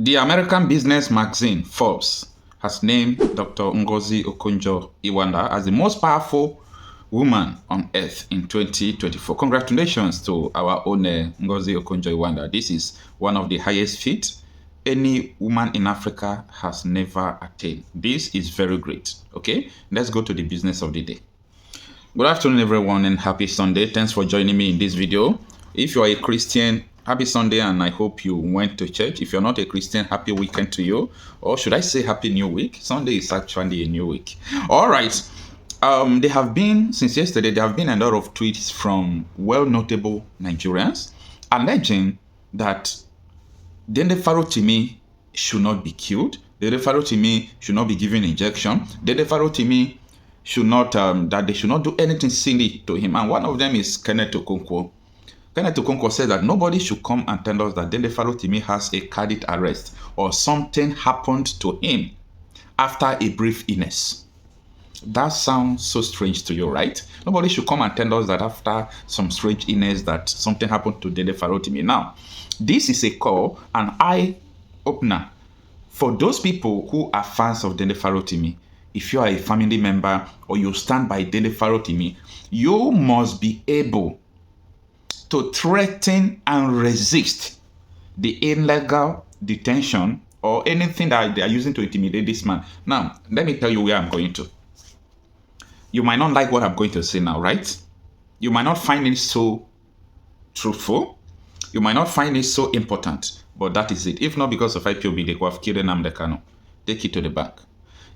The American business magazine Forbes has named Dr. Ngozi Okonjo-Iweala as the most powerful woman on earth in 2024. Congratulations to our own Ngozi Okonjo-Iweala. This is one of the highest feats any woman in Africa has never attained. This is very great. Okay, let's go to the business of the day. Good afternoon, everyone, and happy Sunday. Thanks for joining me in this video. If you are a Christian, happy Sunday, and I hope you went to church. If you're not a Christian, happy weekend to you. Or should I say happy new week? Sunday is actually a new week. All right. There have been, since yesterday, there have been a lot of tweets from well-notable Nigerians alleging that Dele Farotimi should not be killed. Dele Farotimi should not be given injection. Dele Farotimi should not, that they should not do anything silly to him. And one of them is Kenneth Okonkwo. Kenneth Okonkwo said that nobody should come and tell us that Dele Farotimi has a cardiac arrest or something happened to him after a brief illness. That sounds so strange to you, right? Nobody should come and tell us that after some strange illness that something happened to Dele Farotimi. Now, this is a call, an eye-opener for those people who are fans of Dele Farotimi. If you are a family member or you stand by Dele Farotimi, you must be able to threaten and resist the illegal detention or anything that they are using to intimidate this man. Now, let me tell you where I'm going to. You might not like what I'm going to say now, right? You might not find it so truthful. You might not find it so important, but that is it. If not because of ipob, they could have killed Nnamdi Kanu. Take it to the bank.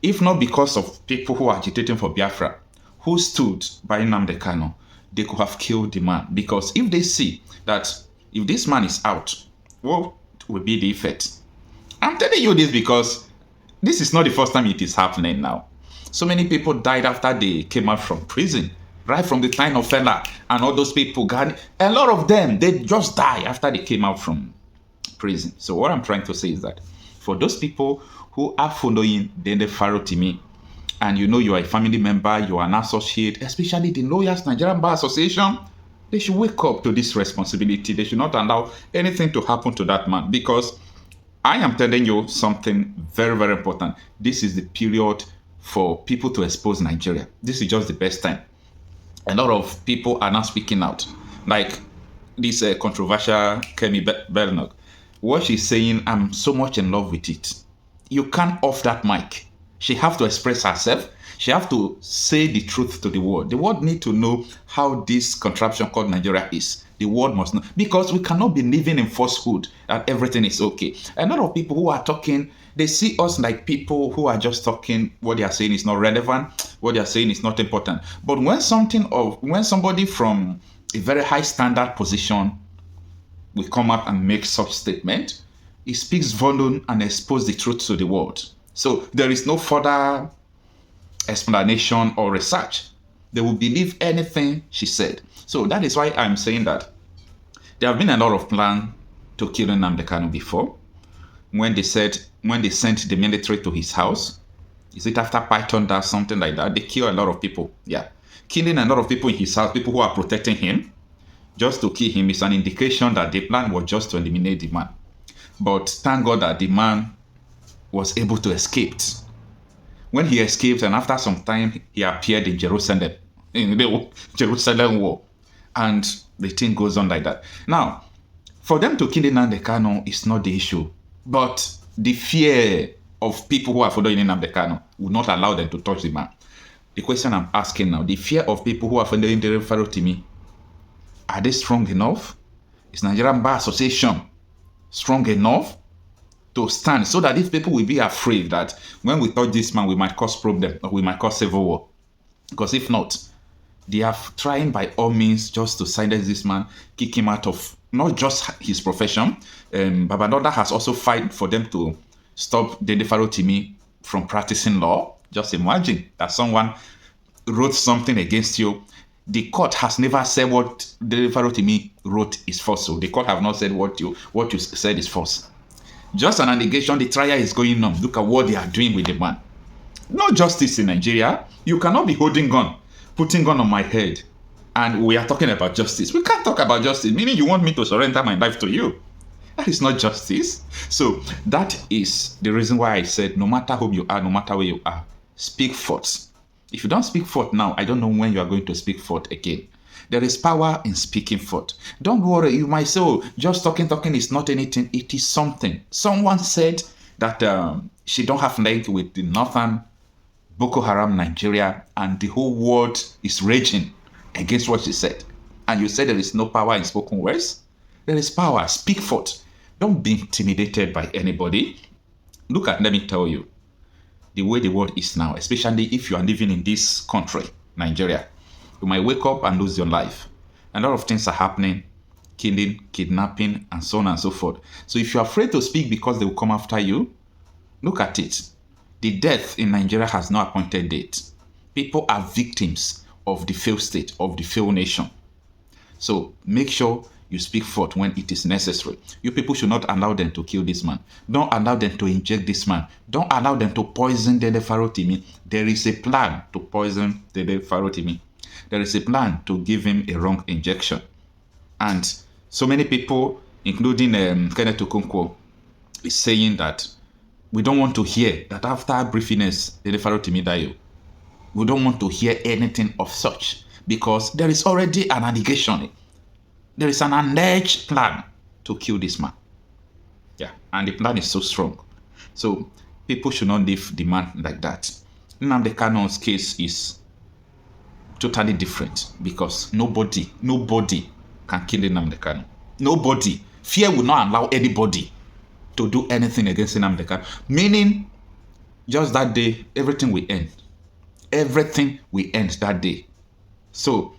If not because of people who are agitating for Biafra, who stood by Nnamdi Kanu, they could have killed the man. Because if they see that if this man is out, what will be the effect? I'm telling you this because this is not the first time it is happening now. So many people died after they came out from prison, right from the time of Fela and all those people. A lot of them, they just die after they came out from prison. So what I'm trying to say is that for those people who are following Dele Farotimi, and you know you are a family member, you are an associate, especially the Lawyers Nigerian Bar Association, they should wake up to this responsibility. They should not allow anything to happen to that man, because I am telling you something very, very important. This is the period for people to expose Nigeria. This is just the best time. A lot of people are now speaking out, like this controversial Kemi Bernard. What she's saying, I'm so much in love with it. You can't off that mic. She have to express herself. She have to say the truth to the world. The world need to know how this contraption called Nigeria is. The world must know, because we cannot be living in falsehood that everything is okay. A lot of people who are talking, they see us like people who are just talking. What they are saying is not relevant. What they are saying is not important. But when somebody from a very high standard position will come up and make such statement, it speaks volume and expose the truth to the world. So there is no further explanation or research. They will believe anything she said. So that is why I'm saying that there have been a lot of plans to kill Nnamdi Kanu before. When they sent the military to his house, is it after Python does something like that? They kill a lot of people. Yeah. Killing a lot of people in his house, people who are protecting him, just to kill him is an indication that the plan was just to eliminate the man. But thank God that the man was able to escape. When he escaped, and after some time, he appeared in Jerusalem, in the Jerusalem war. And the thing goes on like that. Now, for them to kill Nnamdi Kanu is not the issue. But the fear of people who are following Nnamdi Kanu will not allow them to touch the man. The question I'm asking now, the fear of people who are following Dele Farotimi, are they strong enough? Is Nigerian Bar Association strong enough to stand so that these people will be afraid that when we touch this man, we might cause problem or we might cause civil war? Because if not, they are trying by all means just to silence this man, kick him out of not just his profession. Babanoda has also fight for them to stop Dele Farotimi from practicing law. Just imagine that someone wrote something against you. The court has never said what Dele Farotimi wrote is false. So the court have not said what you said is false. Just an allegation. The trial is going on. Look at what they are doing with the man. No justice in Nigeria. You cannot be holding gun, putting gun on my head, and we are talking about justice. We can't talk about justice, meaning you want me to surrender my life to you. That is not justice. So that is the reason why I said, no matter who you are, no matter where you are, speak forth. If you don't speak forth now, I don't know when you are going to speak forth again. There is power in speaking forth. Don't worry, you might say, oh, just talking is not anything. It is something. Someone said that she don't have link with the northern Boko Haram Nigeria, and the whole world is raging against what she said. And you said there is no power in spoken words? There is power. Speak forth. Don't be intimidated by anybody. Look at, let me tell you, the way the world is now, especially if you are living in this country, Nigeria. You might wake up and lose your life. A lot of things are happening, killing, kidnapping, and so on and so forth. So if you're afraid to speak because they will come after you, look at it. The death in Nigeria has no appointed date. People are victims of the failed state, of the failed nation. So make sure you speak forth when it is necessary. You people should not allow them to kill this man. Don't allow them to inject this man. Don't allow them to poison Dele Farotimi. There is a plan to poison Dele Farotimi. There is a plan to give him a wrong injection. And so many people, including Kenneth Okonkwo, is saying that we don't want to hear that after briefiness, Dele Farotimi died. We don't want to hear anything of such because there is already an allegation. There is an alleged plan to kill this man. Yeah, and the plan is so strong. So people should not leave the man like that. Nnamdi Kanu's case is totally different because nobody can kill Nnamdi Kanu. Nobody. Fear will not allow anybody to do anything against Nnamdi Kanu. Meaning, just that day, everything will end. Everything will end that day. So,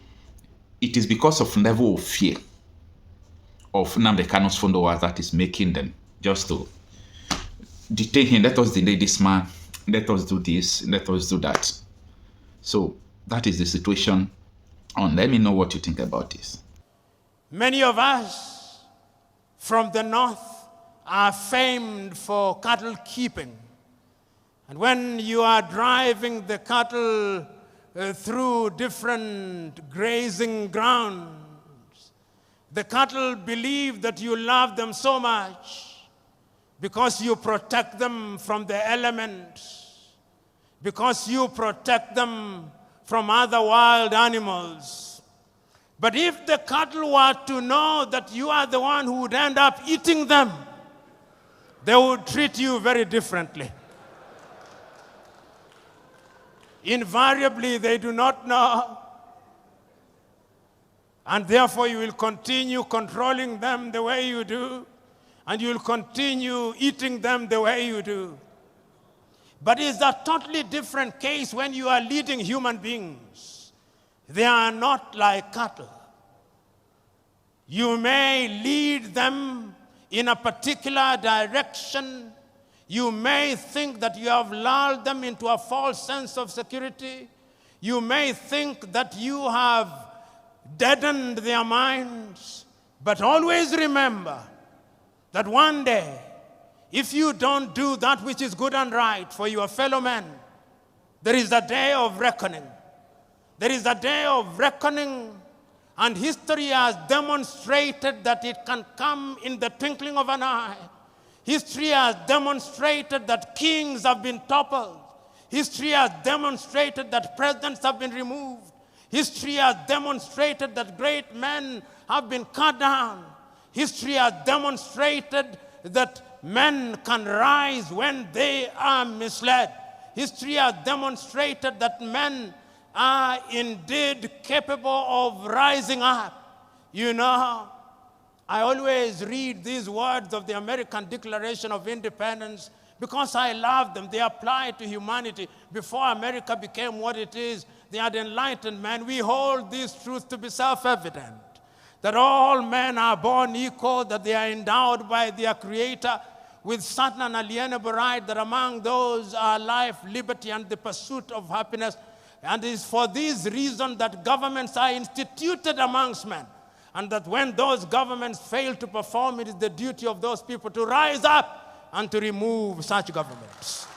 it is because of level of fear of Nnamdi Kanu's followers that is making them just to detain him. Let us delay this man. Let us do this. Let us do that. So, that is the situation. Let me know what you think about this. Many of us from the north are famed for cattle keeping. And when you are driving the cattle through different grazing grounds, the cattle believe that you love them so much because you protect them from the elements, because you protect them from other wild animals. But if the cattle were to know that you are the one who would end up eating them, they would treat you very differently. Invariably, they do not know. And therefore, you will continue controlling them the way you do, and you will continue eating them the way you do. But it's a totally different case when you are leading human beings. They are not like cattle. You may lead them in a particular direction. You may think that you have lulled them into a false sense of security. You may think that you have deadened their minds. But always remember that one day, if you don't do that which is good and right for your fellow men, there is a day of reckoning. There is a day of reckoning, and history has demonstrated that it can come in the twinkling of an eye. History has demonstrated that kings have been toppled. History has demonstrated that presidents have been removed. History has demonstrated that great men have been cut down. History has demonstrated that men can rise when they are misled. History has demonstrated that men are indeed capable of rising up. You know, I always read these words of the American Declaration of Independence because I love them. They apply to humanity. Before America became what it is, they had enlightened men. We hold these truths to be self-evident, that all men are born equal, that they are endowed by their Creator with certain unalienable right, that among those are life, liberty, and the pursuit of happiness. And it is for this reason that governments are instituted amongst men, and that when those governments fail to perform, it is the duty of those people to rise up and to remove such governments.